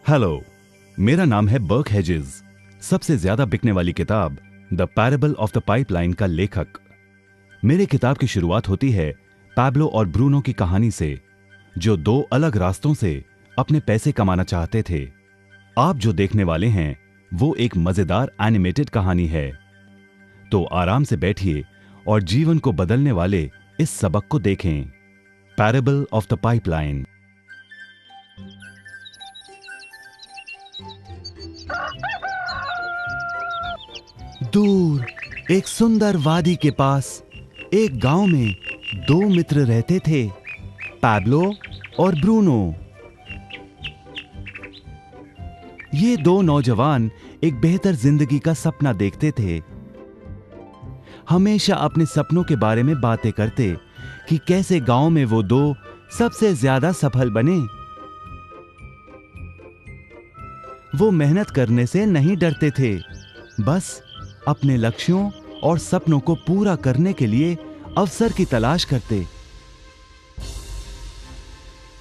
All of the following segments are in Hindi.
हेलो, मेरा नाम है बर्क हेजेस। सबसे ज्यादा बिकने वाली किताब the parable of the pipeline का लेखक। मेरे किताब की शुरुआत होती है पैब्लो और ब्रूनो की कहानी से, जो दो अलग रास्तों से अपने पैसे कमाना चाहते थे। आप जो देखने वाले हैं वो एक मजेदार एनिमेटेड कहानी है। तो आराम से बैठिए और जीवन को बदलने वाले इस सबक को देखें, पैराबल ऑफ द पाइपलाइन। दूर एक सुंदर वादी के पास एक गांव में दो मित्र रहते थे, पैब्लो और ब्रूनो। ये दो नौजवान एक बेहतर जिंदगी का सपना देखते थे। हमेशा अपने सपनों के बारे में बातें करते कि कैसे गांव में वो दो सबसे ज्यादा सफल बने। वो मेहनत करने से नहीं डरते थे, बस अपने लक्ष्यों और सपनों को पूरा करने के लिए अवसर की तलाश करते।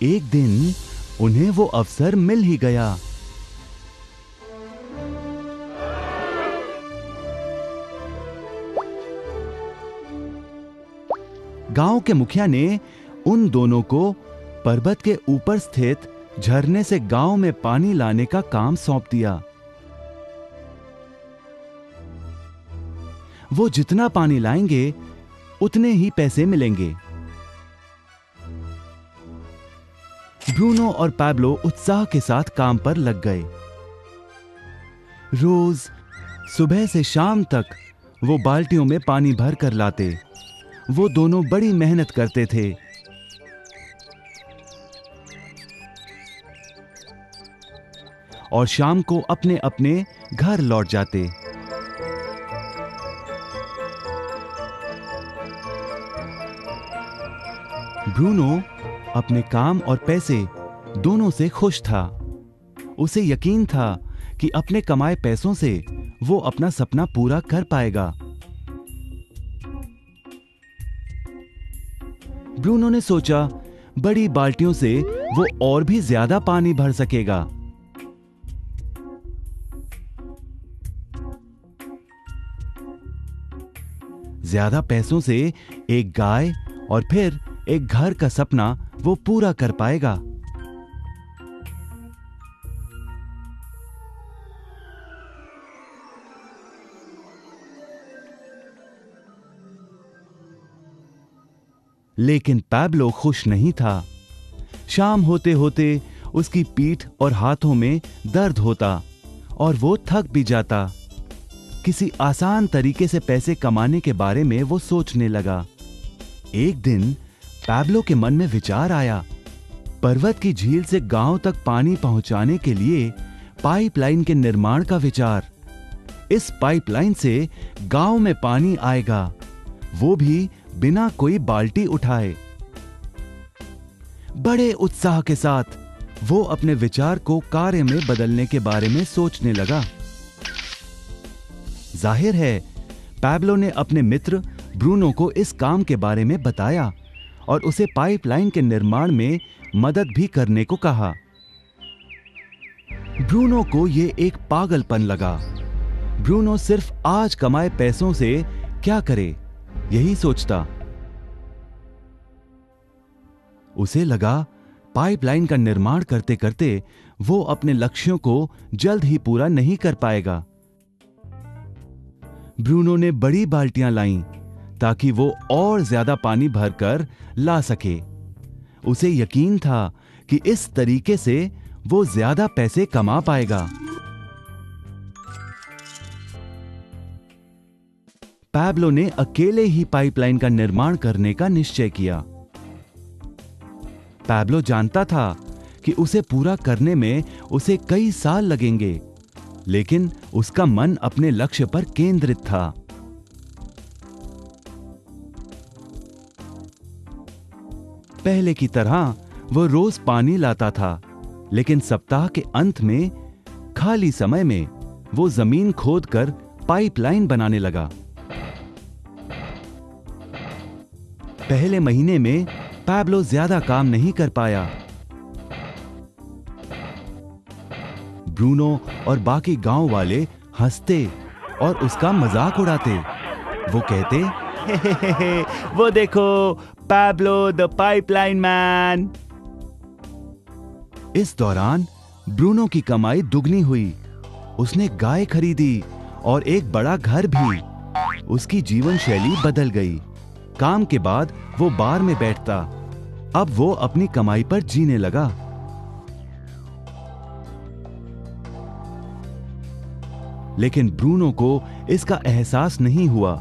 एक दिन उन्हें वो अवसर मिल ही गया। गांव के मुखिया ने उन दोनों को पर्वत के ऊपर स्थित झरने से गांव में पानी लाने का काम सौंप दिया। वो जितना पानी लाएंगे उतने ही पैसे मिलेंगे। ब्रूनो और पैब्लो उत्साह के साथ काम पर लग गए। रोज सुबह से शाम तक वो बाल्टियों में पानी भर कर लाते। वो दोनों बड़ी मेहनत करते थे। और शाम को अपने अपने घर लौट जाते। ब्रूनो अपने काम और पैसे दोनों से खुश था। उसे यकीन था कि अपने कमाए पैसों से वो अपना सपना पूरा कर पाएगा। ब्रूनो ने सोचा बड़ी बाल्टियों से वो और भी ज्यादा पानी भर सकेगा। ज्यादा पैसों से एक गाय और फिर एक घर का सपना वो पूरा कर पाएगा। लेकिन पैब्लो खुश नहीं था। शाम होते होते उसकी पीठ और हाथों में दर्द होता और वो थक भी जाता। किसी आसान तरीके से पैसे कमाने के बारे में वो सोचने लगा। एक दिन पैब्लो के मन में विचार आया, पर्वत की झील से गांव तक पानी पहुंचाने के लिए पाइपलाइन के निर्माण का विचार। इस पाइपलाइन से गांव में पानी आएगा, वो भी बिना कोई बाल्टी उठाए। बड़े उत्साह के साथ वो अपने विचार को कार्य में बदलने के बारे में सोचने लगा। जाहिर है पैब्लो ने अपने मित्र ब्रूनो को इस काम के बारे में बताया और उसे पाइपलाइन के निर्माण में मदद भी करने को कहा। ब्रूनो को यह एक पागलपन लगा। ब्रूनो सिर्फ आज कमाए पैसों से क्या करे, यही सोचता। उसे लगा पाइपलाइन का निर्माण करते करते वो अपने लक्ष्यों को जल्द ही पूरा नहीं कर पाएगा। ब्रूनो ने बड़ी बाल्टियां लाईं ताकि वो और ज्यादा पानी भरकर ला सके। उसे यकीन था कि इस तरीके से वो ज्यादा पैसे कमा पाएगा। पैब्लो ने अकेले ही पाइपलाइन का निर्माण करने का निश्चय किया। पैब्लो जानता था कि उसे पूरा करने में उसे कई साल लगेंगे, लेकिन उसका मन अपने लक्ष्य पर केंद्रित था। पहले की तरह वो रोज पानी लाता था, लेकिन सप्ताह के अंत में खाली समय में वो जमीन खोदकर पाइपलाइन बनाने लगा। पहले महीने में पैब्लो ज्यादा काम नहीं कर पाया। ब्रूनो और बाकी गांव वाले हंसते और उसका मजाक उड़ाते। वो कहते, हे, वो देखो पैब्लो द पाइपलाइन मैन। इस दौरान ब्रूनो की कमाई दुगनी हुई। उसने गाय खरीदी और एक बड़ा घर भी। उसकी जीवन शैली बदल गई। काम के बाद वो बार में बैठता। अब वो अपनी कमाई पर जीने लगा। लेकिन ब्रूनो को इसका एहसास नहीं हुआ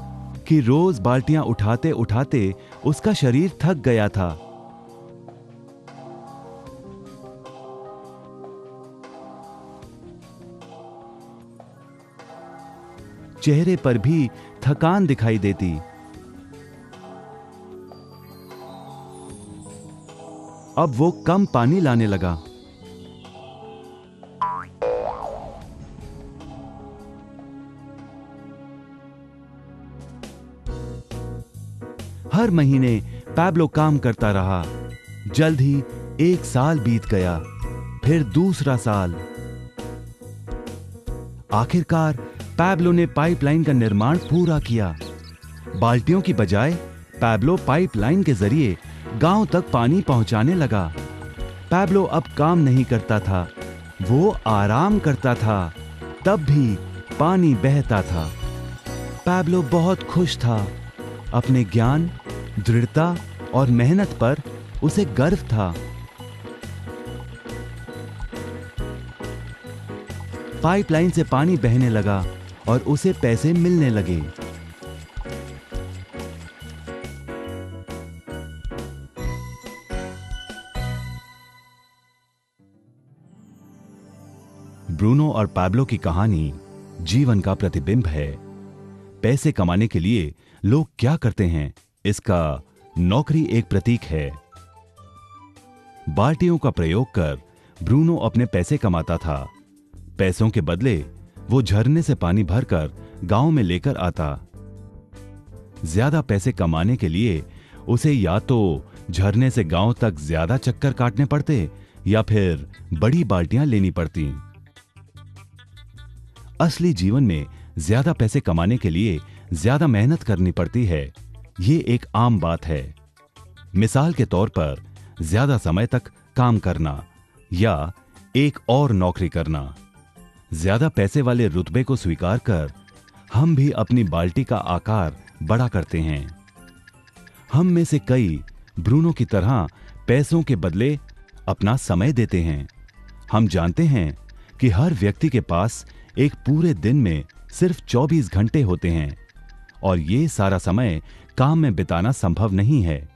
कि रोज बाल्टियां उठाते उठाते उसका शरीर थक गया था। चेहरे पर भी थकान दिखाई देती। अब वो कम पानी लाने लगा। हर महीने पैब्लो काम करता रहा। जल्द ही 1 साल बीत गया, फिर दूसरा साल। आखिरकार पैब्लो ने पाइपलाइन का निर्माण पूरा किया। बाल्टियों की बजाय पैब्लो पाइपलाइन के जरिए गांव तक पानी पहुंचाने लगा। पैब्लो अब काम नहीं करता था, वो आराम करता था। तब भी पानी बहता था। पैब्लो बहुत खुश था। अपने ज्ञान, दृढ़ता और मेहनत पर उसे गर्व था। पाइपलाइन से पानी बहने लगा और उसे पैसे मिलने लगे। ब्रूनो और पैब्लो की कहानी जीवन का प्रतिबिंब है। पैसे कमाने के लिए लोग क्या करते हैं, इसका नौकरी एक प्रतीक है। बाल्टियों का प्रयोग कर ब्रूनो अपने पैसे कमाता था। पैसों के बदले वो झरने से पानी भरकर गांव में लेकर आता। ज्यादा पैसे कमाने के लिए उसे या तो झरने से गांव तक ज्यादा चक्कर काटने पड़ते या फिर बड़ी बाल्टियां लेनी पड़ती। असली जीवन में ज्यादा पैसे कमाने के लिए ज्यादा मेहनत करनी पड़ती है। ये एक आम बात है। मिसाल के तौर पर ज्यादा समय तक काम करना या एक और नौकरी करना। ज्यादा पैसे वाले रुतबे को स्वीकार कर हम भी अपनी बाल्टी का आकार बड़ा करते हैं। हम में से कई ब्रूनो की तरह पैसों के बदले अपना समय देते हैं। हम जानते हैं कि हर व्यक्ति के पास एक पूरे दिन में सिर्फ 24 घंटे होते हैं और ये सारा समय काम में बिताना संभव नहीं है।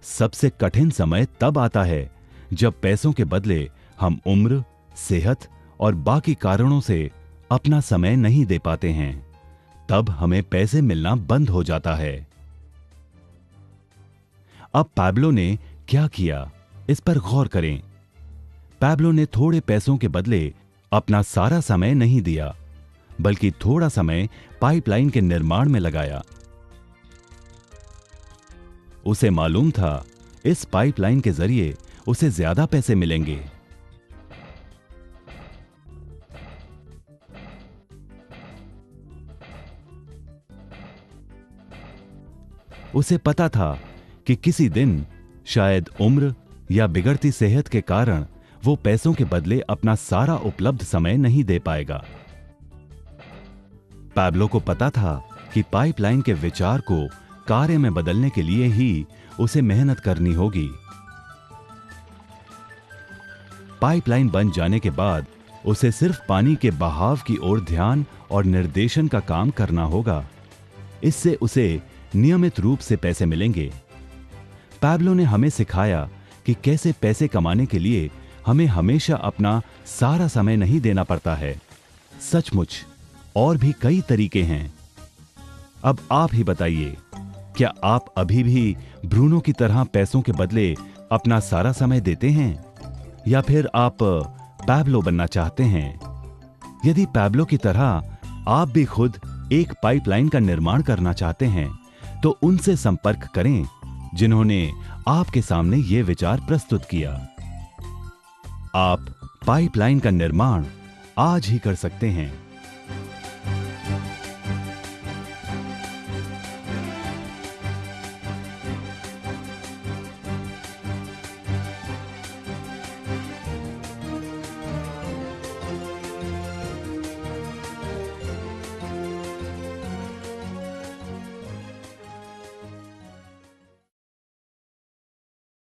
सबसे कठिन समय तब आता है जब पैसों के बदले हम उम्र, सेहत और बाकी कारणों से अपना समय नहीं दे पाते हैं। तब हमें पैसे मिलना बंद हो जाता है। अब पैब्लो ने क्या किया, इस पर गौर करें। पैब्लो ने थोड़े पैसों के बदले अपना सारा समय नहीं दिया, बल्कि थोड़ा समय पाइपलाइन के निर्माण में लगाया। उसे मालूम था इस पाइपलाइन के जरिए उसे ज्यादा पैसे मिलेंगे। उसे पता था कि किसी दिन शायद उम्र या बिगड़ती सेहत के कारण वो पैसों के बदले अपना सारा उपलब्ध समय नहीं दे पाएगा। पैब्लो को पता था कि पाइपलाइन के विचार को कार्य में बदलने के लिए ही उसे मेहनत करनी होगी। पाइपलाइन बन जाने के बाद उसे सिर्फ पानी के बहाव की ओर ध्यान और निर्देशन का काम करना होगा। इससे उसे नियमित रूप से पैसे मिलेंगे। पैब्लो ने हमें सिखाया कि कैसे पैसे कमाने के लिए हमें हमेशा अपना सारा समय नहीं देना पड़ता है। सचमुच और भी कई तरीके हैं। अब आप ही बताइए, क्या आप अभी भी ब्रूनो की तरह पैसों के बदले अपना सारा समय देते हैं या फिर आप पैब्लो बनना चाहते हैं? यदि पैब्लो की तरह आप भी खुद एक पाइपलाइन का निर्माण करना चाहते हैं तो उनसे संपर्क करें जिन्होंने आपके सामने ये विचार प्रस्तुत किया। आप पाइपलाइन का निर्माण आज ही कर सकते हैं।